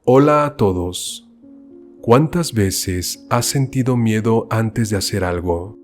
Hola a todos. ¿Cuántas veces has sentido miedo antes de hacer algo?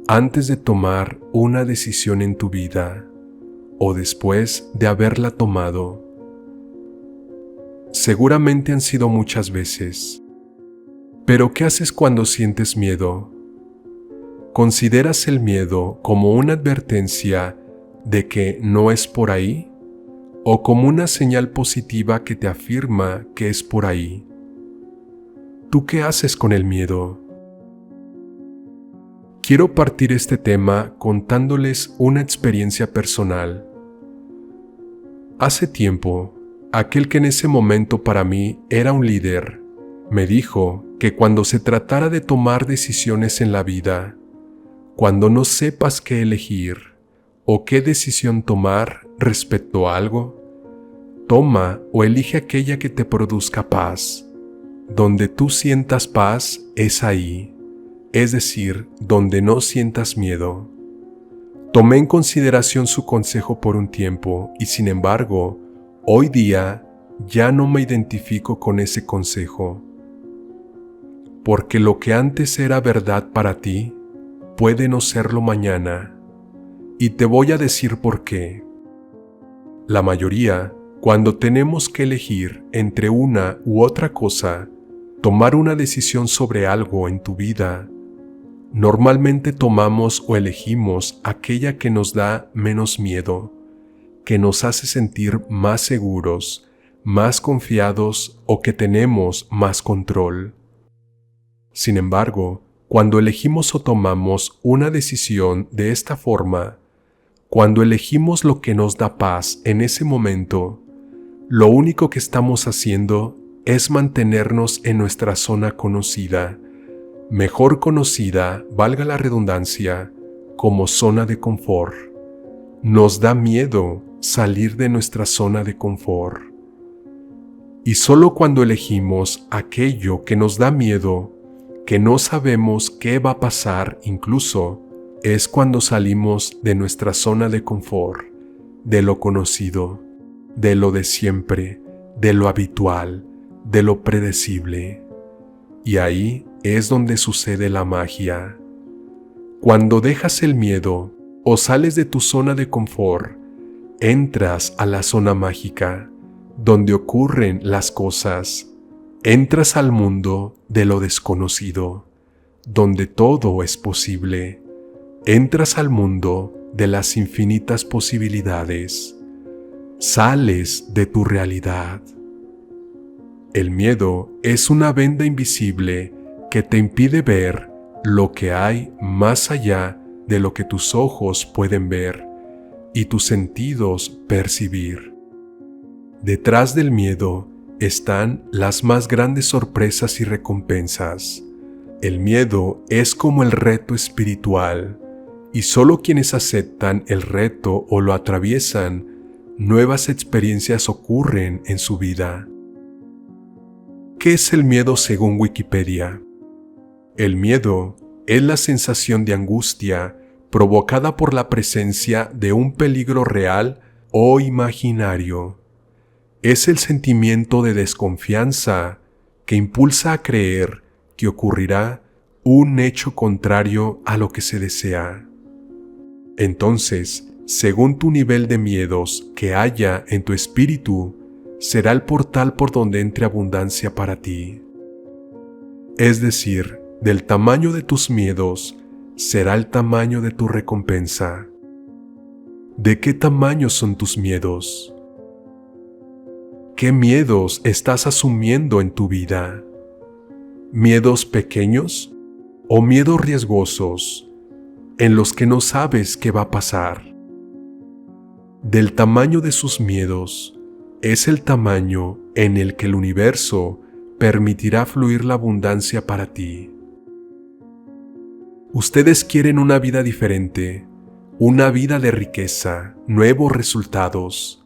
Antes de tomar una decisión en tu vida o después de haberla tomado. Seguramente han sido muchas veces. Pero ¿qué haces cuando sientes miedo? ¿Consideras el miedo como una advertencia de que no es por ahí? ¿O como una señal positiva que te afirma que es por ahí? ¿Tú qué haces con el miedo? Quiero partir este tema contándoles una experiencia personal. Hace tiempo, aquel que en ese momento para mí era un líder, me dijo que cuando se tratara de tomar decisiones en la vida, cuando no sepas qué elegir o qué decisión tomar respecto a algo, toma o elige aquella que te produzca paz. Donde tú sientas paz es ahí, es decir, donde no sientas miedo. Tomé en consideración su consejo por un tiempo y sin embargo, hoy día ya no me identifico con ese consejo. Porque lo que antes era verdad para ti, puede no serlo mañana. Y te voy a decir por qué. La mayoría, cuando tenemos que elegir entre una u otra cosa, tomar una decisión sobre algo en tu vida, normalmente tomamos o elegimos aquella que nos da menos miedo, que nos hace sentir más seguros, más confiados o que tenemos más control. Sin embargo, cuando elegimos o tomamos una decisión de esta forma, cuando elegimos lo que nos da paz en ese momento, lo único que estamos haciendo es mantenernos en nuestra zona conocida, mejor conocida, valga la redundancia, como zona de confort. Nos da miedo salir de nuestra zona de confort. Y solo cuando elegimos aquello que nos da miedo, que no sabemos qué va a pasar incluso, es cuando salimos de nuestra zona de confort, de lo conocido, de lo de siempre, de lo habitual, de lo predecible. Y ahí es donde sucede la magia. Cuando dejas el miedo o sales de tu zona de confort, entras a la zona mágica, donde ocurren las cosas. Entras al mundo de lo desconocido, donde todo es posible. Entras al mundo de las infinitas posibilidades. Sales de tu realidad. El miedo es una venda invisible que te impide ver lo que hay más allá de lo que tus ojos pueden ver y tus sentidos percibir. Detrás del miedo están las más grandes sorpresas y recompensas. El miedo es como el reto espiritual, y solo quienes aceptan el reto o lo atraviesan, nuevas experiencias ocurren en su vida. ¿Qué es el miedo según Wikipedia? El miedo es la sensación de angustia provocada por la presencia de un peligro real o imaginario. Es el sentimiento de desconfianza que impulsa a creer que ocurrirá un hecho contrario a lo que se desea. Entonces, según tu nivel de miedos que haya en tu espíritu, será el portal por donde entre abundancia para ti. Es decir, del tamaño de tus miedos, será el tamaño de tu recompensa. ¿De qué tamaño son tus miedos? ¿Qué miedos estás asumiendo en tu vida? ¿Miedos pequeños o miedos riesgosos en los que no sabes qué va a pasar? Del tamaño de sus miedos es el tamaño en el que el universo permitirá fluir la abundancia para ti. Ustedes quieren una vida diferente, una vida de riqueza, nuevos resultados,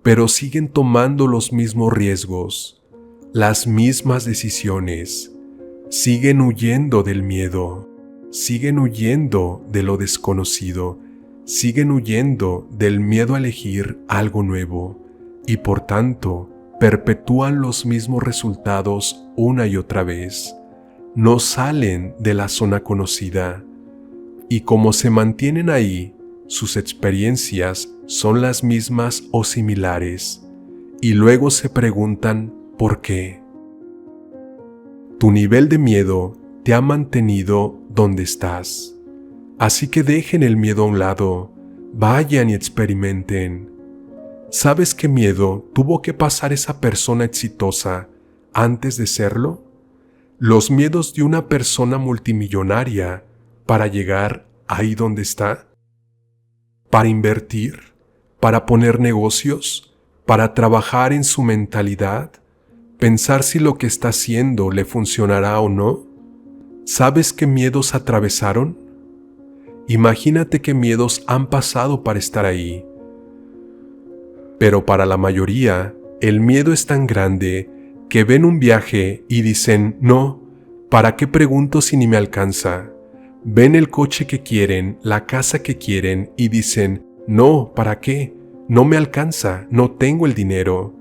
pero siguen tomando los mismos riesgos, las mismas decisiones, siguen huyendo del miedo, siguen huyendo de lo desconocido, siguen huyendo del miedo a elegir algo nuevo y por tanto perpetúan los mismos resultados una y otra vez. No salen de la zona conocida. Y como se mantienen ahí, sus experiencias son las mismas o similares. Y luego se preguntan ¿por qué? Tu nivel de miedo te ha mantenido donde estás. Así que dejen el miedo a un lado, vayan y experimenten. ¿Sabes qué miedo tuvo que pasar esa persona exitosa antes de serlo? Los miedos de una persona multimillonaria para llegar ahí donde está. Para invertir, para poner negocios, para trabajar en su mentalidad, pensar si lo que está haciendo le funcionará o no. ¿Sabes qué miedos atravesaron? Imagínate qué miedos han pasado para estar ahí. Pero para la mayoría, el miedo es tan grande que ven un viaje y dicen, no, ¿para qué pregunto si ni me alcanza? Ven el coche que quieren, la casa que quieren y dicen, no, ¿para qué? No me alcanza, no tengo el dinero.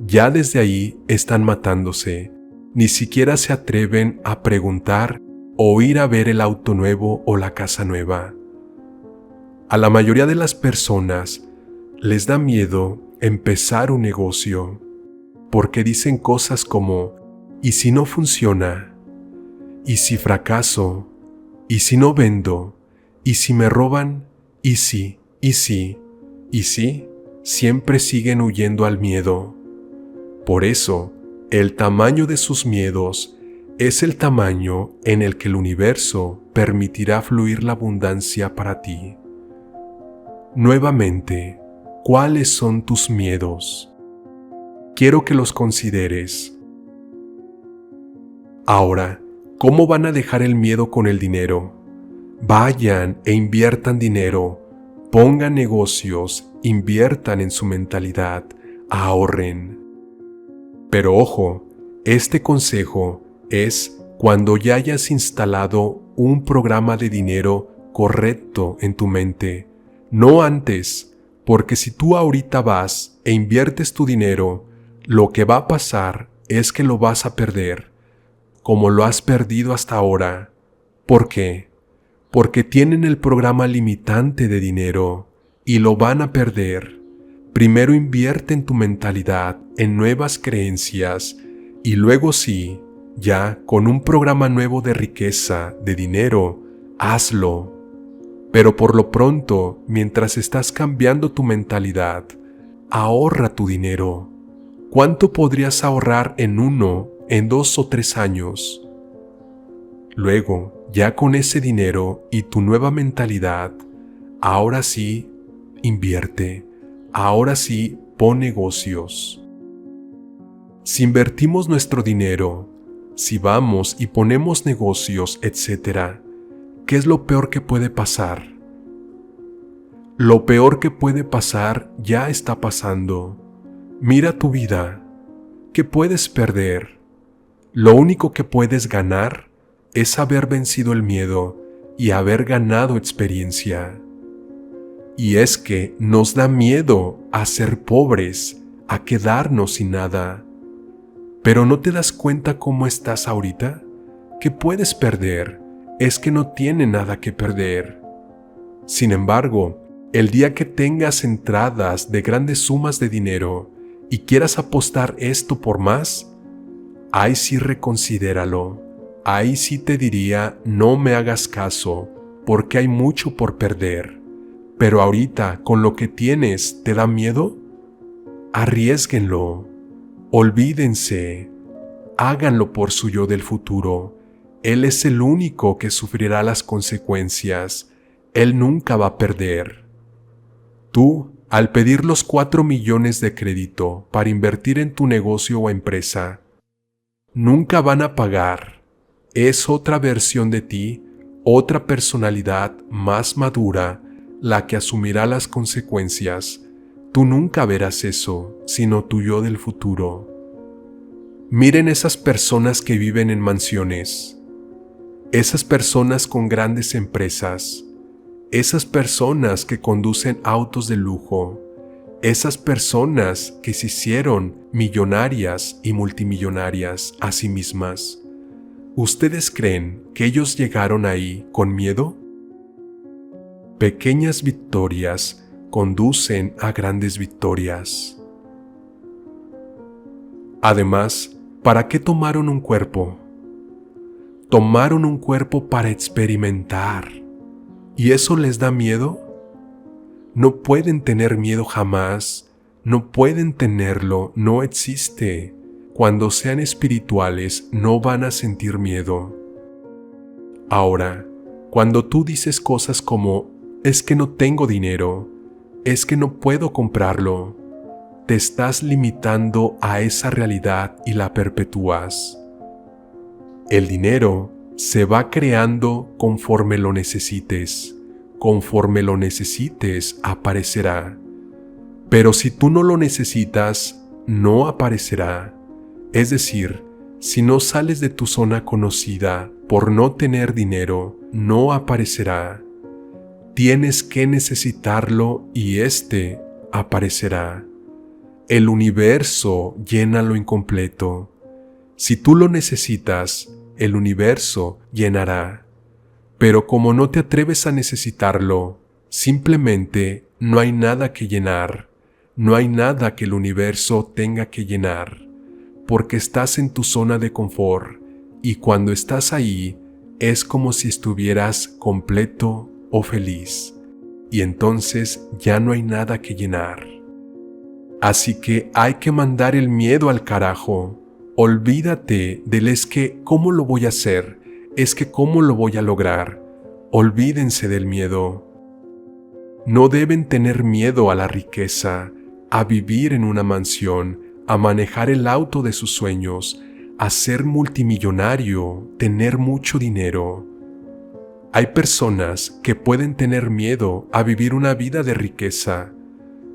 Ya desde ahí están matándose. Ni siquiera se atreven a preguntar o ir a ver el auto nuevo o la casa nueva. A la mayoría de las personas les da miedo empezar un negocio porque dicen cosas como, ¿y si no funciona? ¿Y si fracaso? ¿Y si no vendo? ¿Y si me roban? ¿Y si? ¿Y si? ¿Y si? Siempre siguen huyendo al miedo. Por eso, el tamaño de sus miedos es el tamaño en el que el universo permitirá fluir la abundancia para ti. Nuevamente, ¿cuáles son tus miedos? Quiero que los consideres. Ahora, ¿cómo van a dejar el miedo con el dinero? Vayan e inviertan dinero, pongan negocios, inviertan en su mentalidad, ahorren. Pero ojo, este consejo es cuando ya hayas instalado un programa de dinero correcto en tu mente, no antes, porque si tú ahorita vas e inviertes tu dinero, lo que va a pasar es que lo vas a perder, como lo has perdido hasta ahora. ¿Por qué? Porque tienen el programa limitante de dinero y lo van a perder. Primero invierte en tu mentalidad, en nuevas creencias, y luego sí, ya con un programa nuevo de riqueza, de dinero, hazlo. Pero por lo pronto, mientras estás cambiando tu mentalidad, ahorra tu dinero. ¿Cuánto podrías ahorrar en 1, en 2 o 3 años? Luego, ya con ese dinero y tu nueva mentalidad, ahora sí, invierte. Ahora sí, pon negocios. Si invertimos nuestro dinero, si vamos y ponemos negocios, etc., ¿qué es lo peor que puede pasar? Lo peor que puede pasar ya está pasando. Mira tu vida. ¿Qué puedes perder? Lo único que puedes ganar es haber vencido el miedo y haber ganado experiencia. Y es que nos da miedo a ser pobres, a quedarnos sin nada. Pero ¿no te das cuenta cómo estás ahorita? ¿Qué puedes perder? Es que no tiene nada que perder. Sin embargo, el día que tengas entradas de grandes sumas de dinero y quieras apostar esto por más, ahí sí reconsidéralo. Ahí sí te diría, no me hagas caso, porque hay mucho por perder. Pero ahorita, con lo que tienes, ¿te da miedo? Arriésguenlo. Olvídense. Háganlo por su yo del futuro. Él es el único que sufrirá las consecuencias. Él nunca va a perder. Tú, al pedir los 4 millones de crédito para invertir en tu negocio o empresa, nunca van a pagar. Es otra versión de ti, otra personalidad más madura, la que asumirá las consecuencias. Tú nunca verás eso, sino tu yo del futuro. Miren esas personas que viven en mansiones, esas personas con grandes empresas, esas personas que conducen autos de lujo, Esas personas que se hicieron millonarias y multimillonarias a sí mismas, ¿ustedes creen que ellos llegaron ahí con miedo? Pequeñas victorias conducen a grandes victorias. Además, ¿para qué tomaron un cuerpo? Tomaron un cuerpo para experimentar. ¿Y eso les da miedo? No pueden tener miedo jamás. No pueden tenerlo, no existe. Cuando sean espirituales no van a sentir miedo. Ahora, cuando tú dices cosas como, es que no tengo dinero, es que no puedo comprarlo, te estás limitando a esa realidad y la perpetúas. El dinero se va creando conforme lo necesites. Conforme lo necesites, aparecerá. Pero si tú no lo necesitas, no aparecerá. Es decir, si no sales de tu zona conocida por no tener dinero, no aparecerá. Tienes que necesitarlo y éste aparecerá. El universo llena lo incompleto. Si tú lo necesitas, el universo llenará. Pero como no te atreves a necesitarlo, simplemente no hay nada que llenar. No hay nada que el universo tenga que llenar, porque estás en tu zona de confort y cuando estás ahí es como si estuvieras completo o feliz, y entonces ya no hay nada que llenar. Así que hay que mandar el miedo al carajo. Olvídate del es que ¿cómo lo voy a hacer? Es que ¿cómo lo voy a lograr? Olvídense del miedo. No deben tener miedo a la riqueza, a vivir en una mansión, a manejar el auto de sus sueños, a ser multimillonario, tener mucho dinero. Hay personas que pueden tener miedo a vivir una vida de riqueza,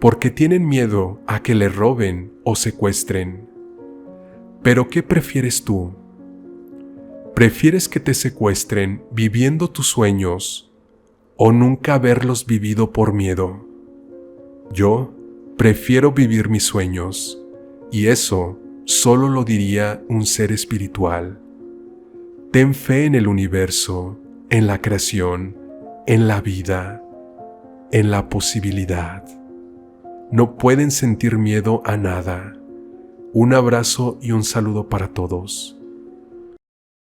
porque tienen miedo a que le roben o secuestren. Pero ¿qué prefieres tú? ¿Prefieres que te secuestren viviendo tus sueños o nunca haberlos vivido por miedo? Yo prefiero vivir mis sueños, y eso solo lo diría un ser espiritual. Ten fe en el universo, en la creación, en la vida, en la posibilidad. No pueden sentir miedo a nada. Un abrazo y un saludo para todos.